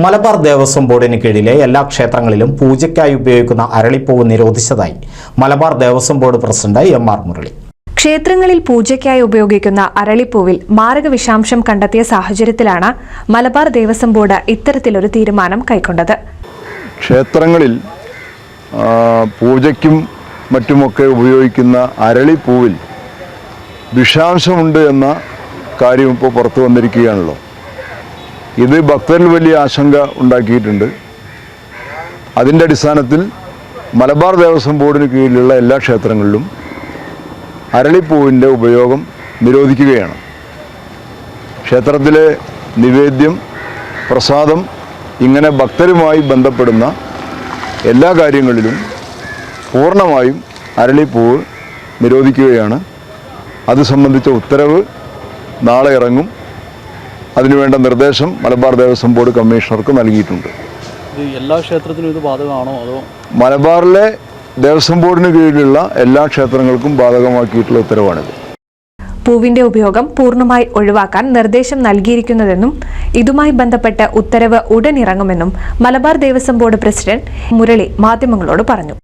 മലബാർ ദേവസ്വം ബോർഡിന് കീഴിലെ എല്ലാ ക്ഷേത്രങ്ങളിലും പൂജയ്ക്കായി ഉപയോഗിക്കുന്ന അരളിപ്പൂവ് നിരോധിച്ചതായി Malabar Devaswom board president M R. Murali. ക്ഷേത്രങ്ങളിൽ പൂജയ്ക്കായി ഉപയോഗിക്കുന്ന അരളിപ്പൂവിൽ മാരക വിഷാംശം കണ്ടെത്തിയ സാഹചര്യത്തിലാണ് മലബാർ ദേവസ്വം ബോർഡ് ഇത്തരത്തിലൊരു തീരുമാനം കൈക്കൊണ്ടത്. ക്ഷേത്രങ്ങളിൽ പൂജയ്ക്കും മറ്റുമൊക്കെ ഉപയോഗിക്കുന്ന അരളിപ്പൂവിൽ വിഷാംശമുണ്ട് എന്ന കാര്യം ഇപ്പോൾ പുറത്തു വന്നിരിക്കുകയാണല്ലോ. ഇത് ഭക്തരിൽ വലിയ ആശങ്ക ഉണ്ടാക്കിയിട്ടുണ്ട്. അതിൻ്റെ അടിസ്ഥാനത്തിൽ മലബാർ ദേവസ്വം ബോർഡിന് കീഴിലുള്ള എല്ലാ ക്ഷേത്രങ്ങളിലും അരളിപ്പൂവിൻ്റെ ഉപയോഗം നിരോധിക്കുകയാണ്. ക്ഷേത്രത്തിലെ നിവേദ്യം, പ്രസാദം, ഇങ്ങനെ ഭക്തരുമായി ബന്ധപ്പെടുന്ന എല്ലാ കാര്യങ്ങളിലും പൂർണ്ണമായും അരളിപ്പൂവ് നിരോധിക്കുകയാണ്. അത് സംബന്ധിച്ച ഉത്തരവ് നാളെ ഇറങ്ങും. അതിനുവേണ്ട നിർദ്ദേശം മലബാർ ദേവസ്വം ബോർഡ് കമ്മീഷണർക്ക് നൽകിയിട്ടുണ്ട്. എല്ലാ ക്ഷേത്രത്തിലും ഇത് ബാധകമാണോ അതോ? മലബാറിലെ ദേവസ്വം ബോർഡിന് കീഴിലുള്ള എല്ലാ ക്ഷേത്രങ്ങൾക്കും ബാധകമാക്കിയിട്ടുള്ള ഉത്തരവാണിത്. പൂവിന്റെ ഉപയോഗം പൂർണ്ണമായി ഒഴിവാക്കാൻ നിർദ്ദേശം നൽകിയിരിക്കുന്നതെന്നും ഇതുമായി ബന്ധപ്പെട്ട് ഉത്തരവ് ഉടൻ ഇറങ്ങുമെന്നും മലബാർ ദേവസ്വം ബോർഡ് പ്രസിഡന്റ് മുരളി മാധ്യമങ്ങളോട് പറഞ്ഞു.